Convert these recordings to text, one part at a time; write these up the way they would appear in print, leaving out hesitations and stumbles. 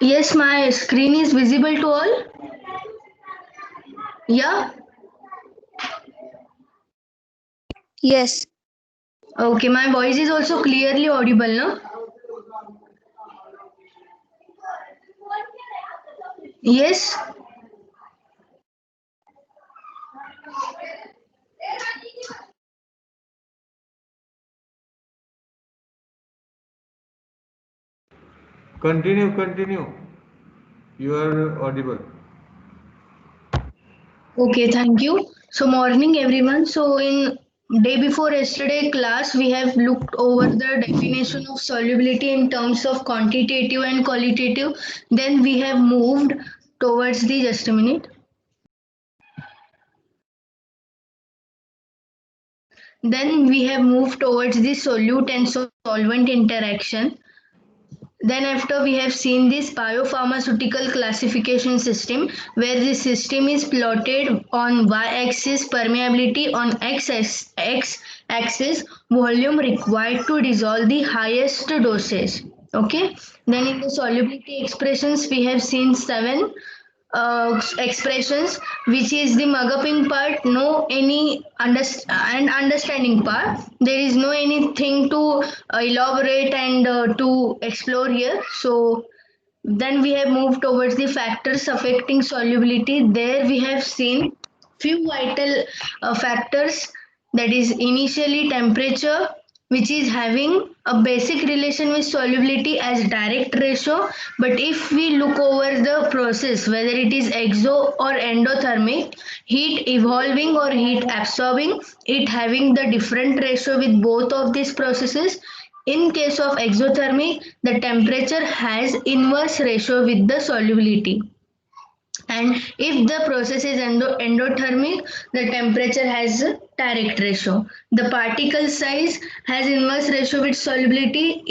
Yes, my screen is visible to all. Yeah. Yes. Okay, my voice is also clearly audible, no? Yes. Continue. You are audible. Okay, thank you. So morning everyone. So in day before yesterday class we have looked over the definition of solubility in terms of quantitative and qualitative. Then we have moved towards the just a minute. Then we have moved towards the solute and solvent interaction. Then after we have seen this biopharmaceutical classification system where the system is plotted on y-axis permeability, on x-axis volume required to dissolve the highest dosage. Okay. Then in the solubility expressions we have seen seven expressions, which is the mugging part, no any and understanding part. There is no anything to elaborate and to explore here. So then we have moved towards the factors affecting solubility. There we have seen few vital factors, that is initially temperature, which is having a basic relation with solubility as direct ratio. But if we look over the process, whether it is exo or endothermic, heat evolving or heat absorbing, it having the different ratio with both of these processes. In case of exothermic, the temperature has inverse ratio with the solubility. And if the process is endothermic, the temperature has a direct ratio. The particle size has inverse ratio with solubility.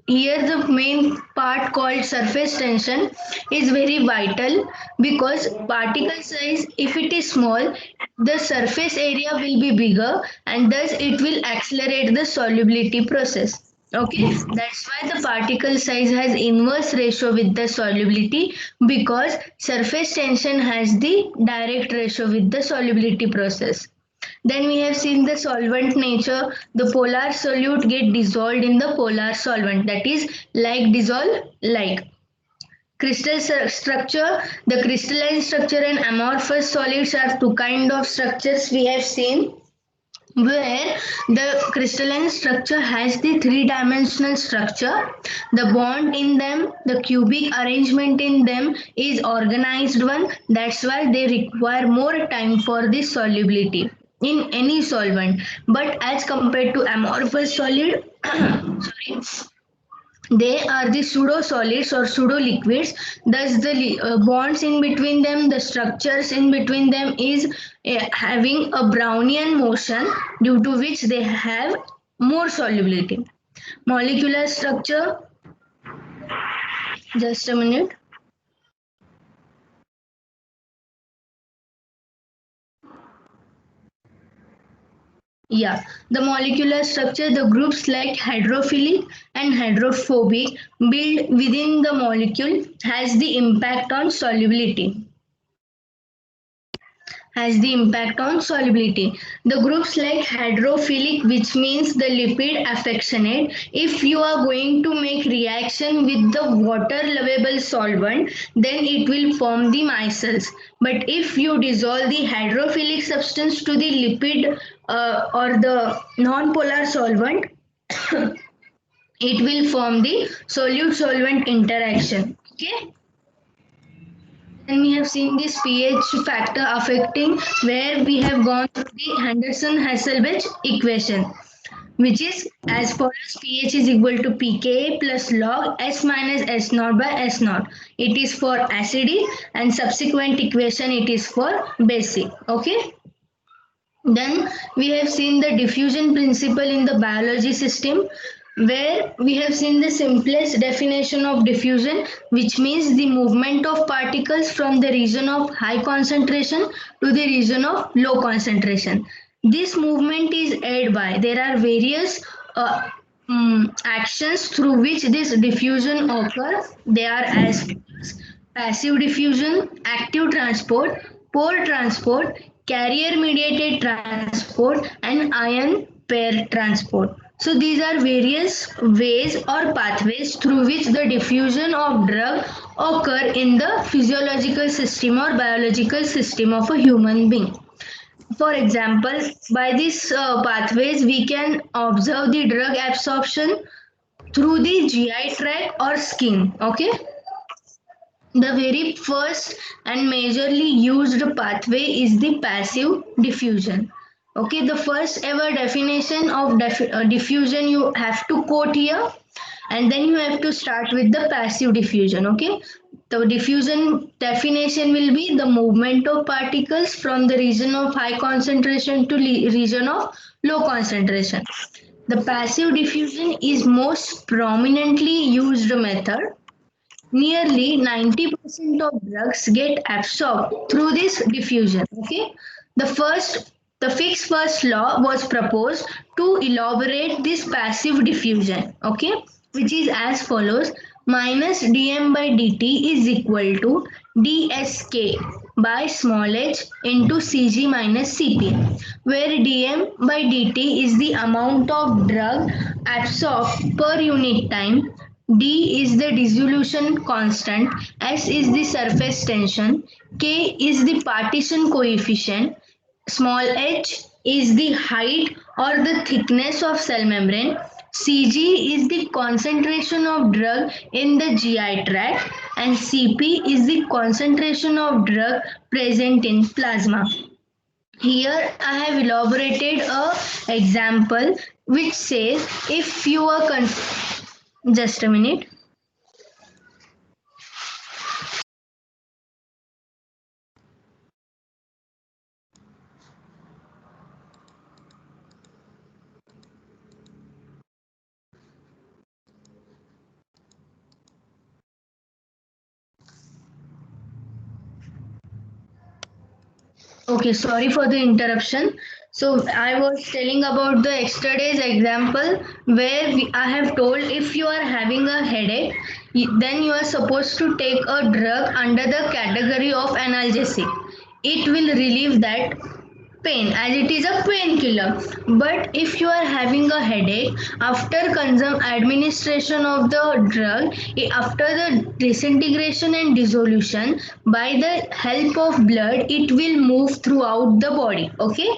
Here the main part called surface tension is very vital, because particle size, if it is small, the surface area will be bigger and thus it will accelerate the solubility process. Okay, that's why the particle size has inverse ratio with the solubility, because surface tension has the direct ratio with the solubility process. Then we have seen the solvent nature. The polar solute get dissolved in the polar solvent, that is like dissolve like. Crystal structure, the crystalline structure and amorphous solids are two kind of structures we have seen, where the crystalline structure has the three-dimensional structure. The bond in them, the cubic arrangement in them is organized one. That's why they require more time for the solubility in any solvent. But as compared to amorphous solid, sorry, they are the pseudo solids or pseudo liquids. Thus the bonds in between them, the structures in between them is having a brownian motion, due to which they have more solubility. Molecular structure, just a minute. Yeah, the molecular structure, the groups like hydrophilic and hydrophobic build within the molecule has the impact on solubility. Has the impact on solubility. The groups like hydrophilic, which means the lipid affectionate, if you are going to make reaction with the water lovable solvent, then it will form the micelles. But if you dissolve the hydrophilic substance to the lipid or the non-polar solvent, it will form the solute solvent interaction. Okay. Then we have seen this pH factor affecting, where we have gone through the Henderson-Hasselbalch equation, which is as follows: pH is equal to pKa plus log S minus S naught by S naught. It is for acidic, and subsequent equation it is for basic. Okay. Then we have seen the diffusion principle in the biology system, where we have seen the simplest definition of diffusion, which means the movement of particles from the region of high concentration to the region of low concentration. This movement is aided by, there are various actions through which this diffusion occurs. They are as follows: passive diffusion, active transport, pore transport, carrier mediated transport, and ion pair transport. So these are various ways or pathways through which the diffusion of drug occur in the physiological system or biological system of a human being. For example, by these pathways, we can observe the drug absorption through the GI tract or skin. Okay, the very first and majorly used pathway is the passive diffusion. Okay, the first ever definition of diffusion you have to quote here, and then you have to start with the passive diffusion. Okay, the diffusion definition will be the movement of particles from the region of high concentration to region of low concentration. The passive diffusion is most prominently used method. Nearly 90% of drugs get absorbed through this diffusion. Okay, the Fick's first law was proposed to elaborate this passive diffusion. Okay, which is as follows: minus dm by dt is equal to dsk by small h into cg minus cp, where dm by dt is the amount of drug absorbed per unit time, D is the dissolution constant, S is the surface tension, K is the partition coefficient, small h is the height or the thickness of cell membrane, Cg is the concentration of drug in the GI tract, and Cp is the concentration of drug present in plasma. Here I have elaborated a example which says if you are just a minute. Okay, sorry for the interruption. So I was telling about the yesterday's example where I have told if you are having a headache, then you are supposed to take a drug under the category of analgesic. It will relieve that pain as it is a painkiller. But if you are having a headache, after administration of the drug, after the disintegration and dissolution, by the help of blood it will move throughout the body. Okay,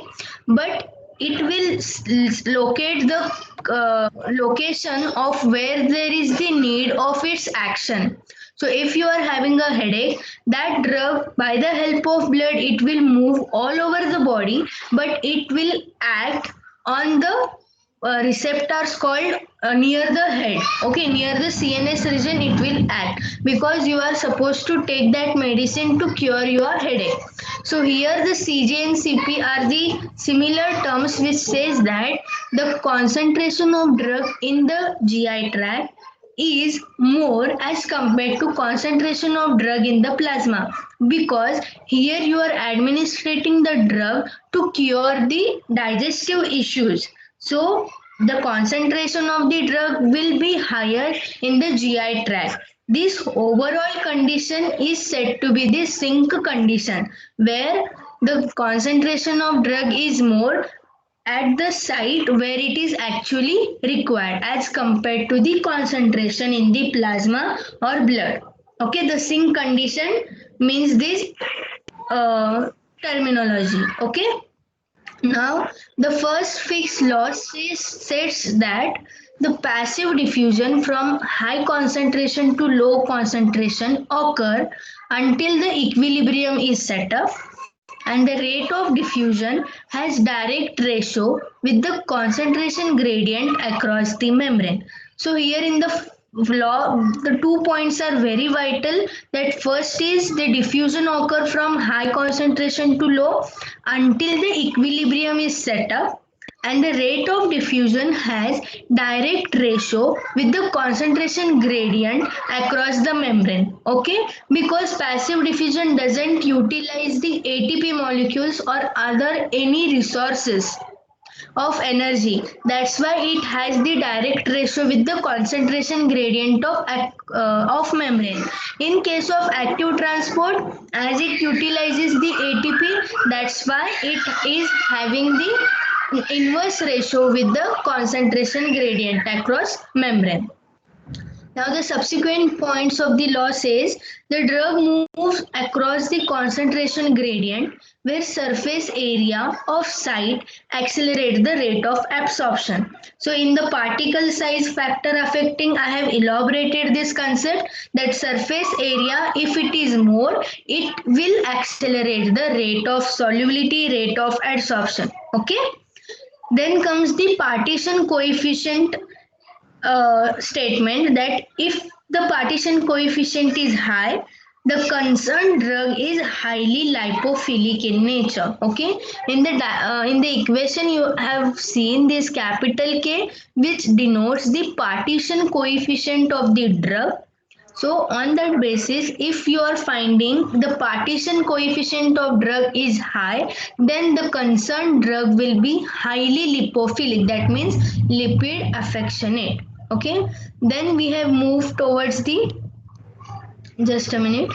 but it will locate the location of where there is the need of its action. So if you are having a headache, that drug by the help of blood it will move all over the body, but it will act on the receptors called near the head. Okay, near the CNS region it will act because you are supposed to take that medicine to cure your headache. So here the CJ and CP are the similar terms which says that the concentration of drug in the GI tract is more as compared to concentration of drug in the plasma, because here you are administrating the drug to cure the digestive issues. So the concentration of the drug will be higher in the GI tract. This overall condition is said to be the sink condition, where the concentration of drug is more at the site where it is actually required as compared to the concentration in the plasma or blood. Okay, the sink condition means this terminology. Okay, now the first Fick's law says that the passive diffusion from high concentration to low concentration occur until the equilibrium is set up, and the rate of diffusion has direct ratio with the concentration gradient across the membrane. So here in the law, the 2 points are very vital. That first is the diffusion occur from high concentration to low until the equilibrium is set up, and the rate of diffusion has direct ratio with the concentration gradient across the membrane. Okay, because passive diffusion doesn't utilize the ATP molecules or other any resources, of energy. That's why it has the direct ratio with the concentration gradient of membrane. In case of active transport, as it utilizes the ATP, that's why it is having the inverse ratio with the concentration gradient across membrane. Now the subsequent points of the law says the drug moves across the concentration gradient where surface area of site accelerates the rate of absorption. So in the particle size factor affecting, I have elaborated this concept that surface area, if it is more, it will accelerate the rate of solubility, rate of adsorption. Okay. Then comes the partition coefficient statement that if the partition coefficient is high, the concerned drug is highly lipophilic in nature. Okay, in the equation you have seen this capital K, which denotes the partition coefficient of the drug. So on that basis, if you are finding the partition coefficient of drug is high, then the concerned drug will be highly lipophilic. That means lipid affectionate. Okay. Then we have moved towards the, just a minute,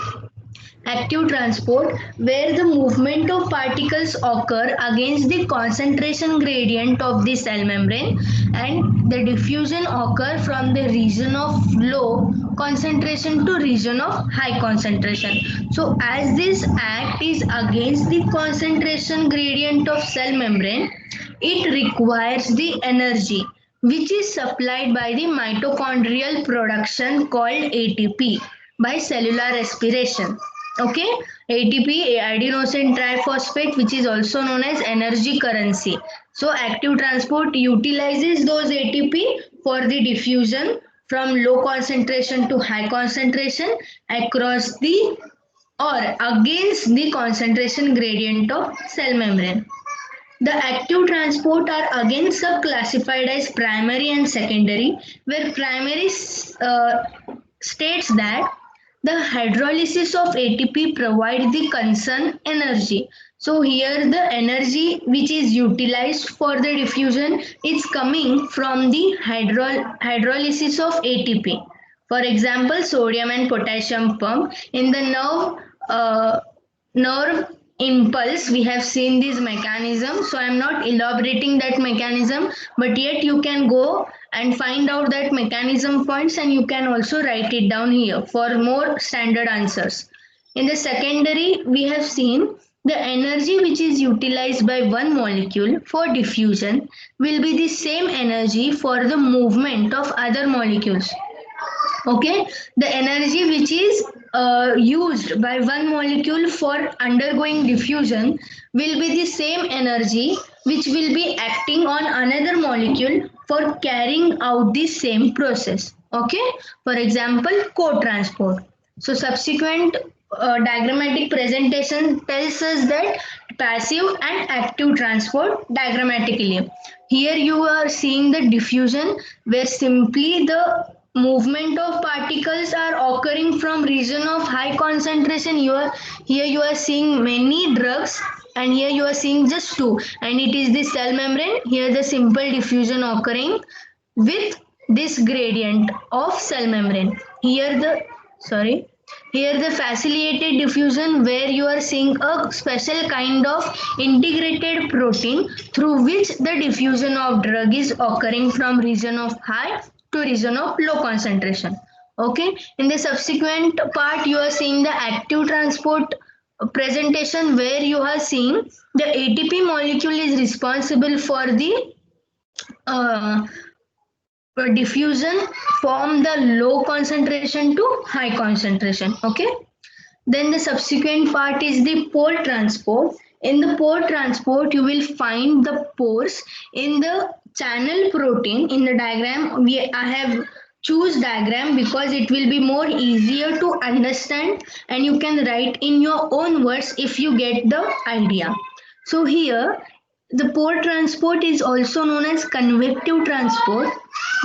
active transport, where the movement of particles occur against the concentration gradient of the cell membrane, and the diffusion occur from the region of low concentration to region of high concentration. So as this act is against the concentration gradient of cell membrane, it requires the energy which is supplied by the mitochondrial production called ATP by cellular respiration. Okay, ATP, adenosine triphosphate, which is also known as energy currency. So active transport utilizes those ATP for the diffusion from low concentration to high concentration across the or against the concentration gradient of cell membrane. The active transport are again sub-classified as primary and secondary, where primary states that the hydrolysis of ATP provides the concerned energy. So here the energy which is utilized for the diffusion is coming from the hydrolysis of ATP. For example, sodium and potassium pump in the nerve impulse, we have seen this mechanism, so I am not elaborating that mechanism, but yet you can go and find out that mechanism points, and you can also write it down here for more standard answers. In the secondary, we have seen the energy which is utilized by one molecule for diffusion will be the same energy for the movement of other molecules. Okay, the energy which is used by one molecule for undergoing diffusion will be the same energy which will be acting on another molecule for carrying out the same process. Okay, for example, co-transport. So subsequent diagrammatic presentation tells us that passive and active transport diagrammatically. Here you are seeing the diffusion where simply the movement of particles are occurring from region of high concentration. Here you are seeing many drugs, and here you are seeing just two, and it is the cell membrane. Here the simple diffusion occurring with this gradient of cell membrane. Here the facilitated diffusion, where you are seeing a special kind of integrated protein through which the diffusion of drug is occurring from region of high to region of low concentration. Okay, in the subsequent part you are seeing the active transport presentation, where you are seeing the ATP molecule is responsible for the diffusion from the low concentration to high concentration. Okay, then the subsequent part is the pore transport. In the pore transport, you will find the pores in the channel protein. In the diagram, I have choose diagram because it will be more easier to understand, and you can write in your own words if you get the idea. So here the pore transport is also known as convective transport,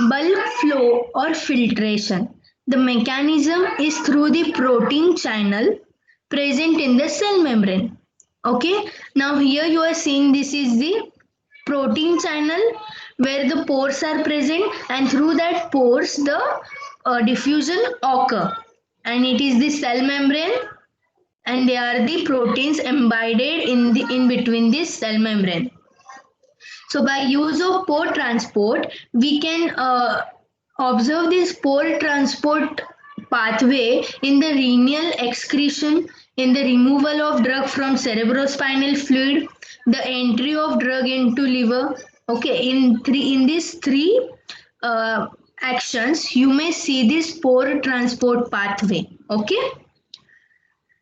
bulk flow or filtration. The mechanism is through the protein channel present in the cell membrane. Okay, now here you are seeing this is the protein channel where the pores are present, and through that pores the diffusion occur, and it is the cell membrane, and they are the proteins embedded in between this cell membrane. So by use of pore transport, we can observe this pore transport pathway in the renal excretion, in the removal of drug from cerebrospinal fluid, the entry of drug into liver. Okay, in these three actions, you may see this pore transport pathway. Okay.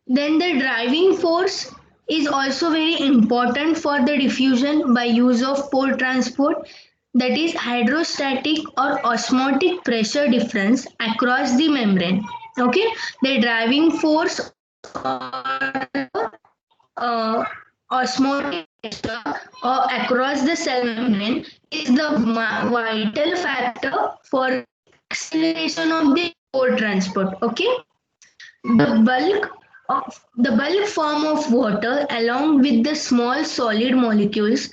Then the driving force is also very important for the diffusion by use of pore transport, that is hydrostatic or osmotic pressure difference across the membrane. Okay, the driving force osmotic pressure or across the cell membrane is the vital factor for acceleration of the pore transport. Okay, the bulk form of water along with the small solid molecules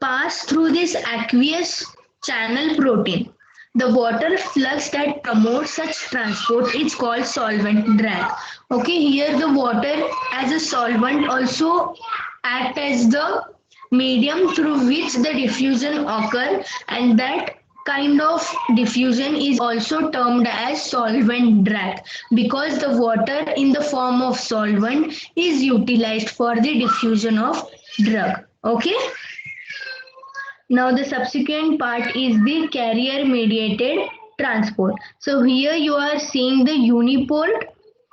pass through this aqueous channel protein. The water flux that promotes such transport is called solvent drag. Okay, here the water as a solvent also act as the medium through which the diffusion occur, and that kind of diffusion is also termed as solvent drag because the water in the form of solvent is utilized for the diffusion of drug. Okay. Now the subsequent part is the carrier mediated transport. So here you are seeing the uniport,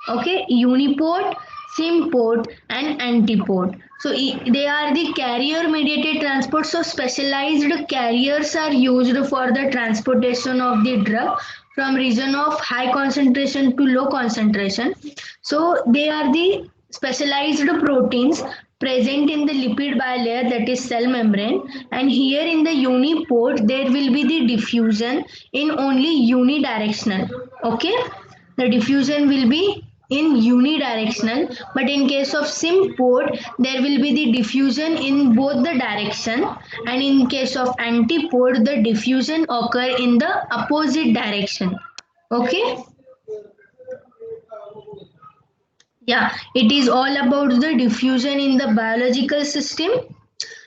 okay, uniport, symport and antiport. So they are the carrier mediated transport. So specialized carriers are used for the transportation of the drug from region of high concentration to low concentration. So they are the specialized proteins present in the lipid bilayer, that is cell membrane, and here in the uniport there will be the diffusion in only unidirectional. Okay, the diffusion will be in unidirectional, but in case of symport there will be the diffusion in both the direction, and in case of antiport the diffusion occur in the opposite direction. Okay. Yeah, it is all about the diffusion in the biological system.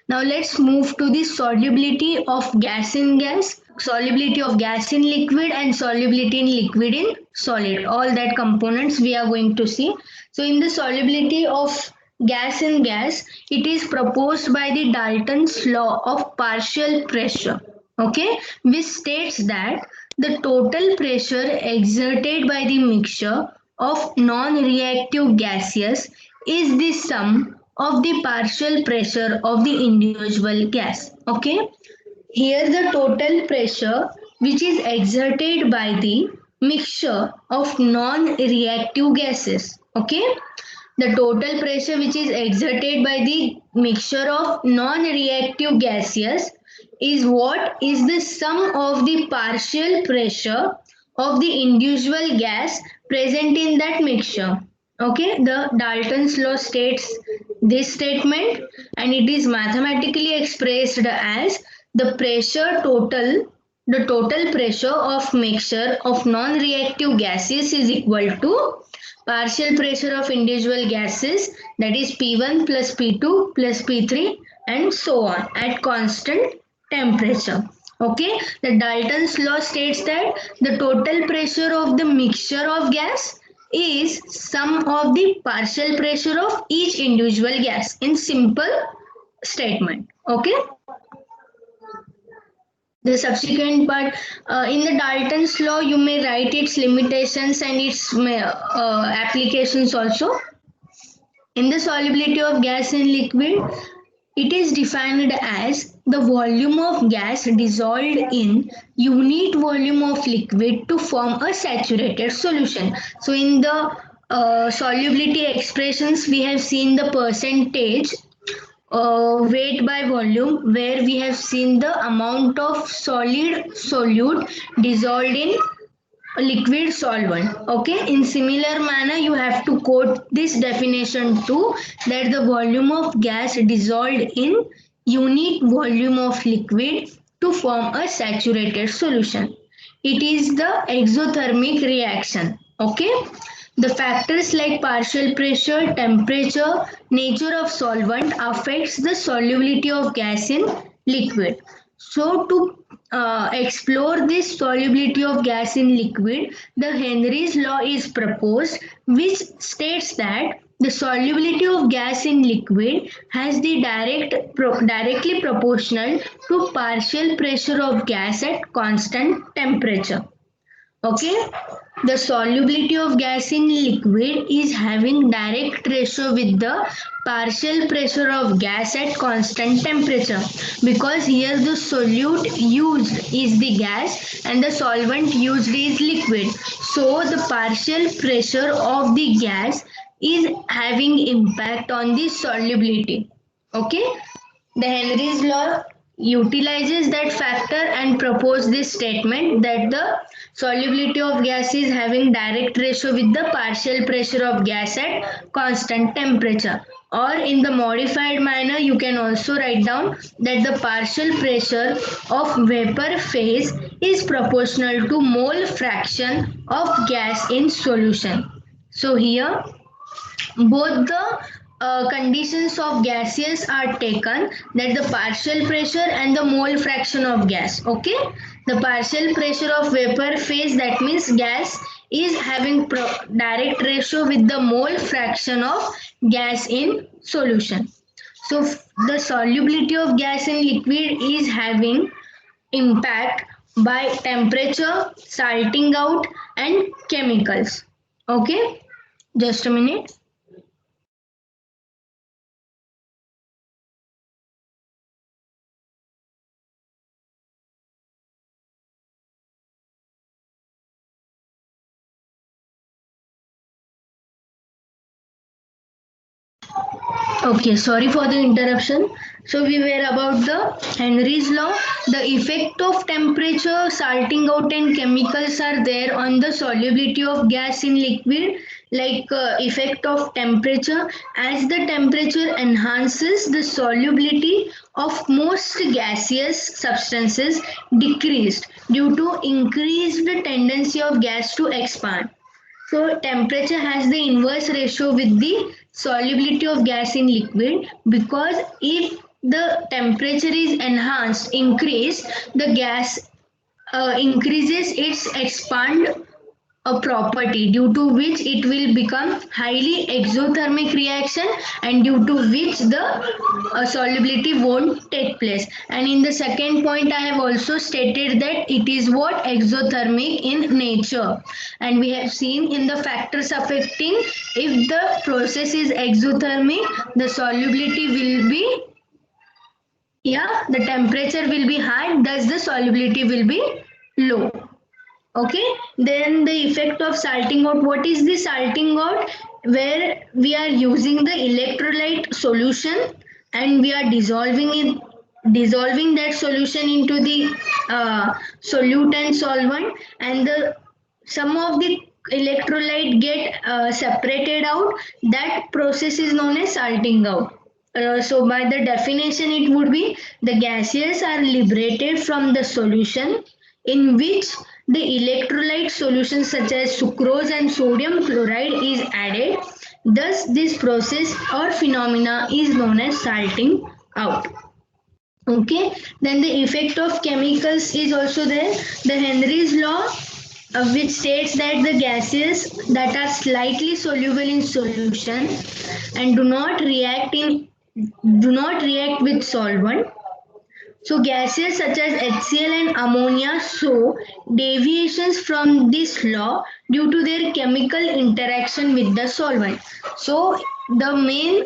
Now let's move to the solubility of gas in gas, solubility of gas in liquid, and solubility in liquid in solid. All that components we are going to see. So in the solubility of gas in gas, it is proposed by the Dalton's law of partial pressure. Okay, which states that the total pressure exerted by the mixture of non-reactive gases is the sum of the partial pressure of the individual gas. Okay, here the total pressure which is exerted by the mixture of non-reactive gases. Okay, the total pressure which is exerted by the mixture of non-reactive gases is what is the sum of the partial pressure of the individual gas present in that mixture. Okay, the Dalton's law states this statement, and it is mathematically expressed as the total pressure of mixture of non-reactive gases is equal to partial pressure of individual gases, that is P1 plus P2 plus P3 and so on at constant temperature. Okay, the Dalton's law states that the total pressure of the mixture of gas is sum of the partial pressure of each individual gas in simple statement. Okay. The subsequent part in the Dalton's law, you may write its limitations and its applications also. In the solubility of gas in liquid, it is defined as the volume of gas dissolved in unit volume of liquid to form a saturated solution. So in the solubility expressions, we have seen the percentage weight by volume, where we have seen the amount of solid solute dissolved in liquid solvent. Okay, in similar manner you have to quote this definition too, that the volume of gas dissolved in unit volume of liquid to form a saturated solution. It is the exothermic reaction. Okay. The factors like partial pressure, temperature, nature of solvent affects the solubility of gas in liquid. So to explore this solubility of gas in liquid, the Henry's law is proposed, which states that the solubility of gas in liquid has the directly proportional to partial pressure of gas at constant temperature. Okay, the solubility of gas in liquid is having direct ratio with the partial pressure of gas at constant temperature, because here the solute used is the gas and the solvent used is liquid. So the partial pressure of the gas is having impact on the solubility. Okay, the Henry's law utilizes that factor and proposes this statement that the solubility of gas is having direct ratio with the partial pressure of gas at constant temperature. Or in the modified manner, you can also write down that the partial pressure of vapor phase is proportional to mole fraction of gas in solution. So here both the conditions of gaseous are taken, that the partial pressure and the mole fraction of gas. Okay, the partial pressure of vapor phase, that means gas is having direct ratio with the mole fraction of gas in solution. So the solubility of gas in liquid is having impact by temperature, salting out and chemicals. Okay, just a minute. Okay, sorry for the interruption. So we were about the Henry's law. The effect of temperature, salting out and chemicals are there on the solubility of gas in liquid, like effect of temperature. As the temperature enhances, the solubility of most gaseous substances decreased due to increased tendency of gas to expand. So temperature has the inverse ratio with the solubility of gas in liquid, because if the temperature is enhanced, increased, the gas increases its expand a property, due to which it will become highly exothermic reaction, and due to which the solubility won't take place. And in the second point I have also stated that it is what exothermic in nature, and we have seen in the factors affecting, if the process is exothermic, the solubility will be, yeah, the temperature will be high, thus the solubility will be low. Okay, then the effect of salting out. What is the salting out? Where we are using the electrolyte solution and we are dissolving that solution into the solute and solvent, and the some of the electrolyte get separated out. That process is known as salting out. So by the definition it would be, the gases are liberated from the solution in which the electrolyte solutions such as sucrose and sodium chloride is added. Thus this process or phenomena is known as salting out. Okay, then the effect of chemicals is also there. The Henry's law, which states that the gases that are slightly soluble in solution and do not react with solvent. So gases such as HCl and ammonia show deviations from this law due to their chemical interaction with the solvent. So the main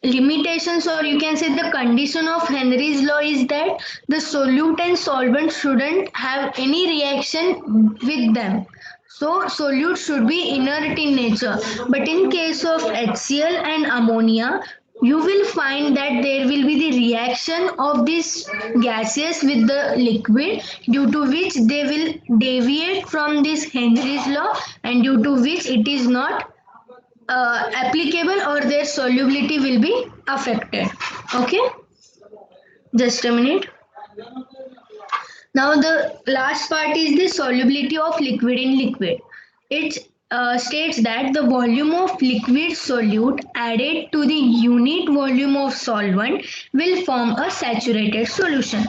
limitations, or you can say the condition of Henry's law, is that the solute and solvent shouldn't have any reaction with them. So solute should be inert in nature. But in case of HCl and ammonia, you will find that there will be the reaction of these gases with the liquid, due to which they will deviate from this Henry's law, and due to which it is not applicable or their solubility will be affected. Okay, just a minute. Now the last part is the solubility of liquid in liquid. It states that the volume of liquid solute added to the unit volume of solvent will form a saturated solution.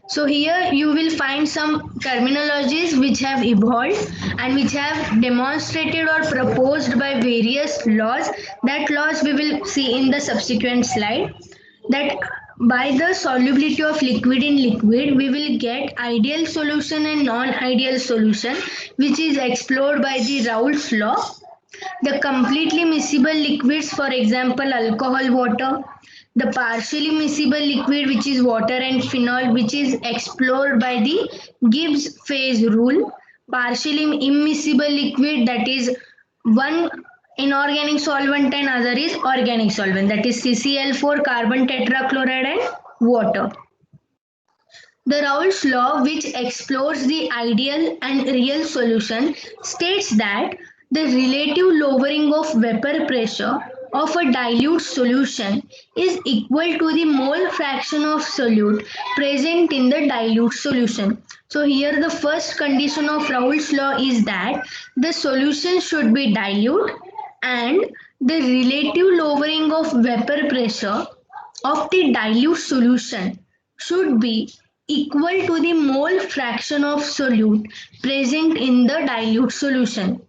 So here you will find some terminologies which have evolved and which have demonstrated or proposed by various laws. That laws we will see in the subsequent slide. That by the solubility of liquid in liquid, we will get ideal solution and non-ideal solution, which is explored by the Raoult's law. The completely miscible liquids, for example, alcohol, water. The partially miscible liquid, which is water and phenol, which is explored by the Gibbs phase rule. Partially immiscible liquid, that is one inorganic solvent and other is organic solvent, that is CCl4, carbon tetrachloride and water. The Raoult's law, which explores the ideal and real solution, states that the relative lowering of vapor pressure of a dilute solution is equal to the mole fraction of solute present in the dilute solution. So here the first condition of Raoult's law is that the solution should be dilute and the relative lowering of vapor pressure of the dilute solution should be equal to the mole fraction of solute present in the dilute solution.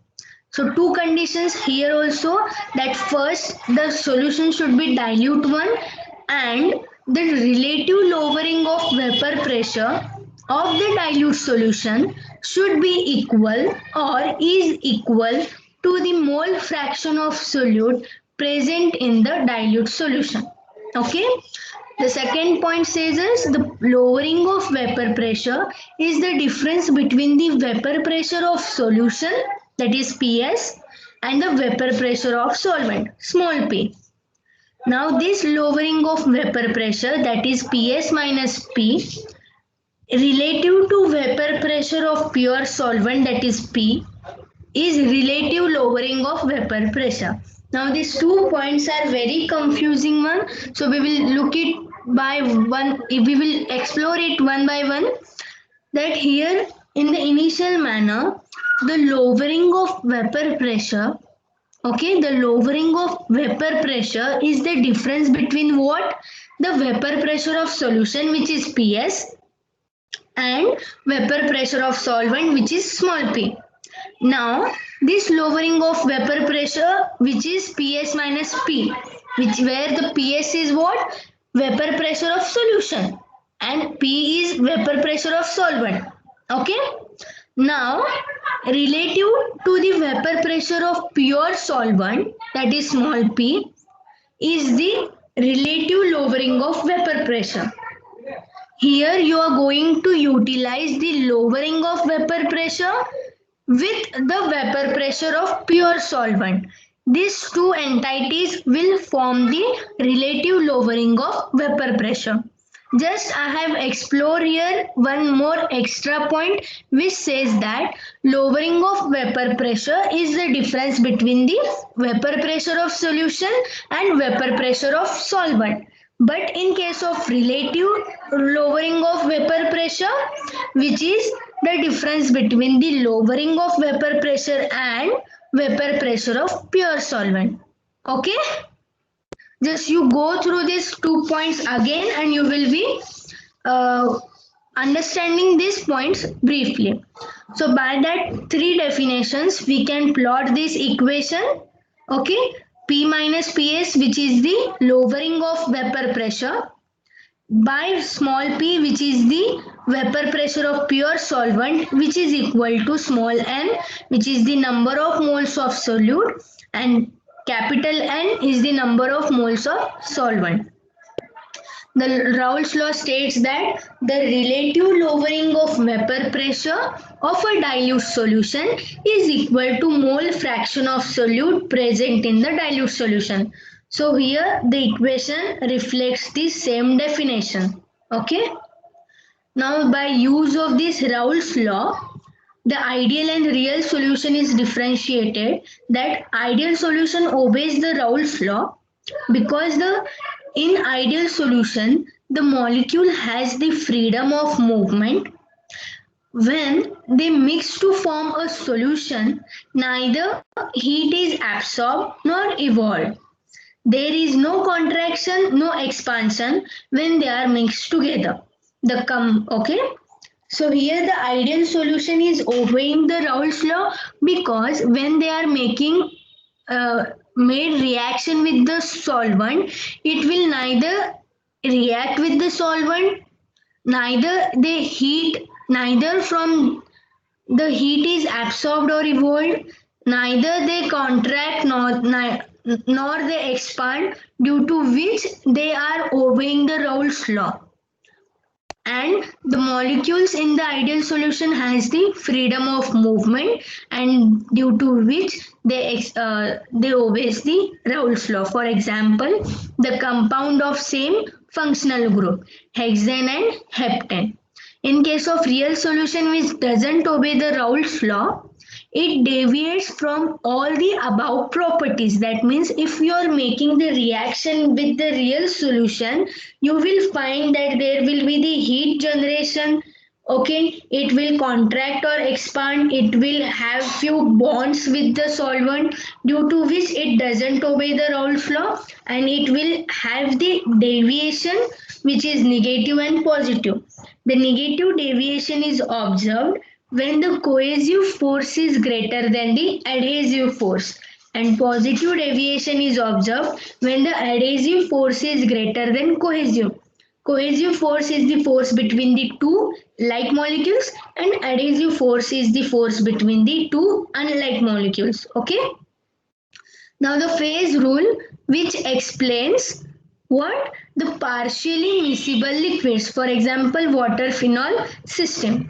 So two conditions here also, that first the solution should be dilute one and the relative lowering of vapor pressure of the dilute solution should be equal or is equal to the mole fraction of solute present in the dilute solution. Okay. The second point says is the lowering of vapor pressure is the difference between the vapor pressure of solution, that is PS, and the vapor pressure of solvent, small p. Now this lowering of vapor pressure, that is PS minus P, relative to vapor pressure of pure solvent, that is P, is relative lowering of vapor pressure. Now these 2 points are very confusing one, so we will look it by one, we will explore it one by one. That here in the initial manner, the lowering of vapor pressure, okay, the lowering of vapor pressure is the difference between what? The vapor pressure of solution, which is PS, and vapor pressure of solvent, which is small p. Now this lowering of vapor pressure, which is PS minus P, which where the PS is what? Vapor pressure of solution and P is vapor pressure of solvent. Okay. Now relative to the vapor pressure of pure solvent, that is small p, is the relative lowering of vapor pressure. Here you are going to utilize the lowering of vapor pressure with the vapor pressure of pure solvent. These two entities will form the relative lowering of vapor pressure. Just I have explored here one more extra point, which says that lowering of vapor pressure is the difference between the vapor pressure of solution and vapor pressure of solvent. But in case of relative lowering of vapor pressure, which is the difference between the lowering of vapor pressure and vapor pressure of pure solvent. Okay. Just you go through these 2 points again and you will be understanding these points briefly. So by that 3 definitions, we can plot this equation. Okay. P minus PS, which is the lowering of vapor pressure, by small p, which is the vapor pressure of pure solvent, which is equal to small n, which is the number of moles of solute, and capital N is the number of moles of solvent. The Raoult's law states that the relative lowering of vapor pressure of a dilute solution is equal to mole fraction of solute present in the dilute solution. So here the equation reflects the same definition. Okay. Now by use of this Raoult's law, the ideal and real solution is differentiated. That ideal solution obeys the Raoult's law because in ideal solution the molecule has the freedom of movement. When they mix to form a solution, neither heat is absorbed nor evolved. There is no contraction, no expansion when they are mixed together. Okay. So here the ideal solution is obeying the Raoult's law because when they are made reaction with the solvent, it will neither react with the solvent, neither from the heat is absorbed or evolved, neither they contract nor they expand, due to which they are obeying the Raoult's law. And the molecules in the ideal solution has the freedom of movement, and due to which they obeys the Raoult's law. For example, the compound of same functional group, hexane and heptane. In case of real solution which doesn't obey the Raoult's law, it deviates from all the above properties. That means if you are making the reaction with the real solution, you will find that there will be the heat generation. Okay, it will contract or expand, it will have few bonds with the solvent, due to which it doesn't obey the Raoult's law, and it will have the deviation which is negative and positive. The negative deviation is observed when the cohesive force is greater than the adhesive force, and positive deviation is observed when the adhesive force is greater than cohesive. Cohesive force is the force between the two like molecules, and adhesive force is the force between the two unlike molecules. Okay. Now the phase rule, which explains what the partially miscible liquids, for example water phenol system.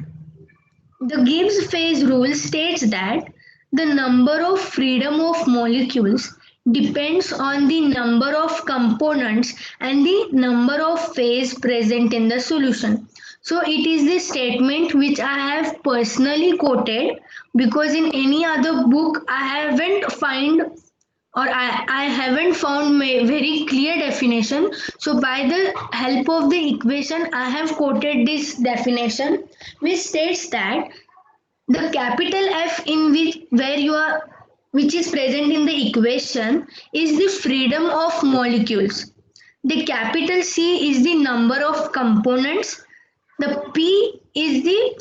The Gibbs phase rule states that the number of freedom of molecules depends on the number of components and the number of phase present in the solution. So it is the statement which I have personally quoted, because in any other book I haven't found very clear definition. So by the help of the equation, I have quoted this definition, which states that the capital F which is present in the equation is the freedom of molecules. The capital C is the number of components. The P is the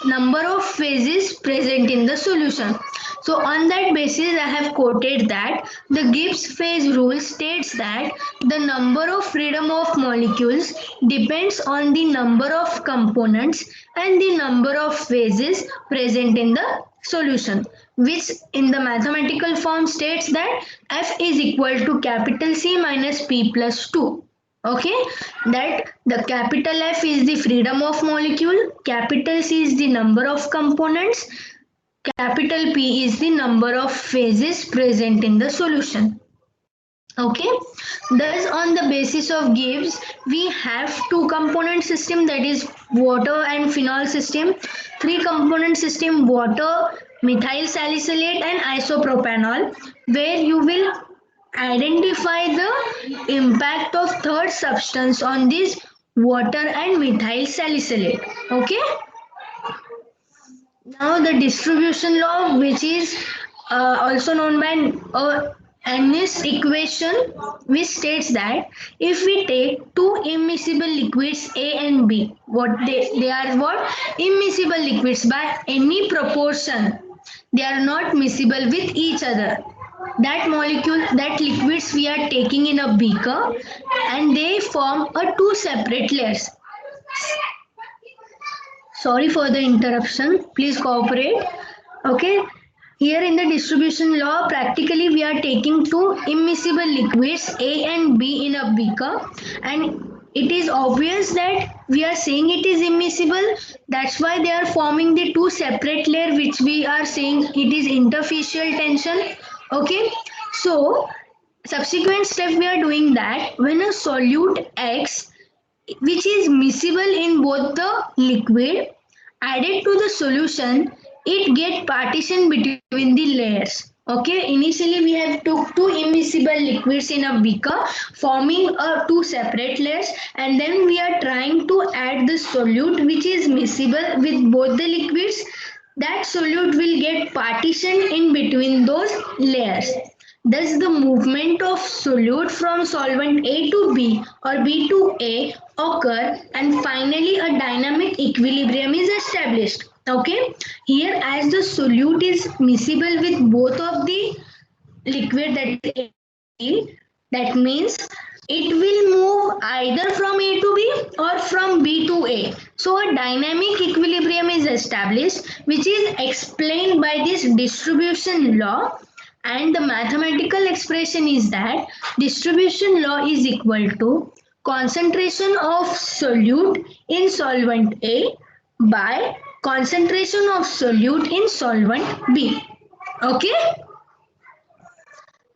number of phases present in the solution. So on that basis, I have quoted that the Gibbs phase rule states that the number of freedom of molecules depends on the number of components and the number of phases present in the solution, which in the mathematical form states that F is equal to capital C minus P plus 2. Okay, that the capital F is the freedom of molecule, capital C is the number of components, capital P is the number of phases present in the solution. Okay, thus on the basis of Gibbs, we have two component system, that is water and phenol system, three component system, water, methyl salicylate and isopropanol, where you will identify the impact of third substance on this water and methyl salicylate. Okay. Now the distribution law, which is also known by Ennis equation, which states that if we take two immiscible liquids A and B, they are what? Immiscible liquids by any proportion. They are not miscible with each other. That liquids we are taking in a beaker, and they form two separate layers. Sorry for the interruption. Please cooperate. Okay. Here in the distribution law, practically we are taking two immiscible liquids A and B in a beaker, and it is obvious that we are saying it is immiscible. That's why they are forming the two separate layers, which we are saying it is interfacial tension. Okay. So subsequent step we are doing that when a solute X, which is miscible in both the liquid added to the solution, it get partition between the layers. Okay, initially we have took two immiscible liquids in a beaker, forming two separate layers, and then we are trying to add the solute which is miscible with both the liquids. That solute will get partitioned in between those layers. Thus, the movement of solute from solvent A to B or B to A occur, and finally a dynamic equilibrium is established. Okay, here as the solute is miscible with both of the liquid, that is A and B, that means it will move either from A to B or from B to A. So a dynamic equilibrium is established, which is explained by this distribution law, and the mathematical expression is that distribution law is equal to concentration of solute in solvent A by concentration of solute in solvent B. Okay.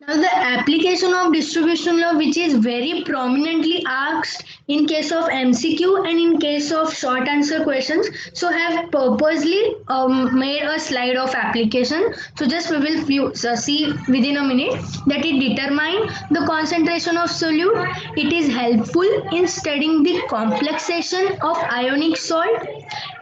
Now the application of distribution law, which is very prominently asked in case of MCQ and in case of short answer questions. So have purposely made a slide of application. So just we will see within a minute that it determine the concentration of solute. It is helpful in studying the complexation of ionic salt,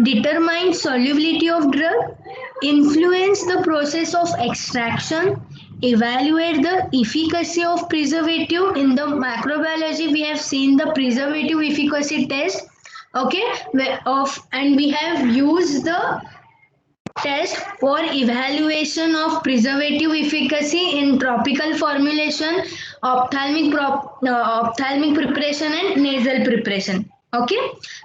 determine solubility of drug, influence the process of extraction, evaluate the efficacy of preservative. In the macrobiology we have seen the preservative efficacy test, okay, and we have used the test for evaluation of preservative efficacy in tropical formulation, ophthalmic preparation and nasal preparation. Okay,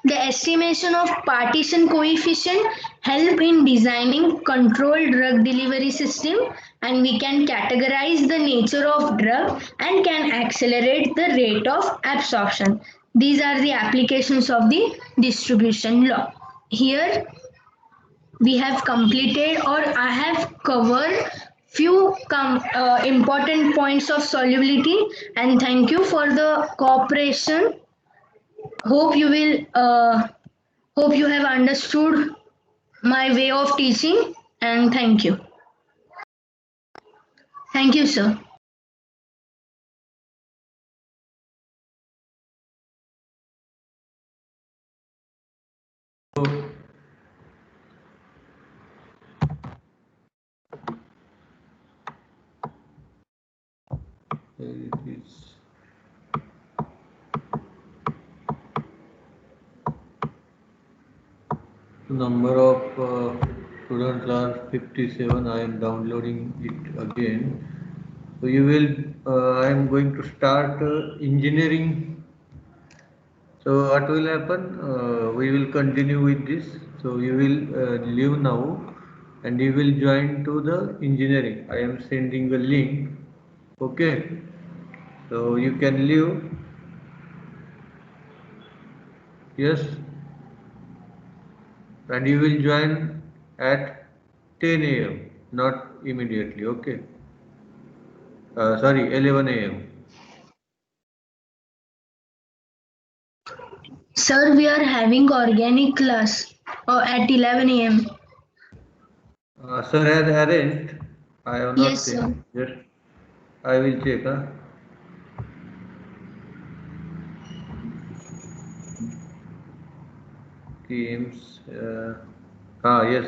the estimation of partition coefficient help in designing controlled drug delivery system, and we can categorize the nature of drug and can accelerate the rate of absorption. These are the applications of the distribution law. Here we have completed, or I have covered few important points of solubility, and thank you for the cooperation. Hope you will hope you have understood my way of teaching, and thank you. Thank you, sir. So, here it is. Number of students are 57. I am downloading it again. So you will. I am going to start engineering. So what will happen? We will continue with this. So you will leave now, and you will join to the engineering. I am sending a link. Okay. So you can leave. Yes. And you will join at 10 a.m. not immediately. Okay. Sorry, 11 a.m. Sir, we are having organic class at 11 a.m. Sir has arranged. I have not Yes, sir. seen. Just I will check. Teams. Yes.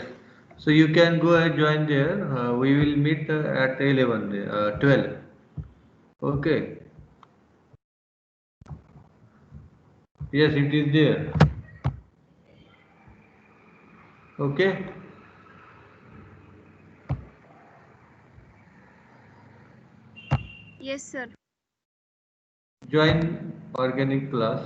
So you can go and join there. We will meet at 11, 12. Okay. Yes, it is there. Okay. Yes, sir. Join organic class.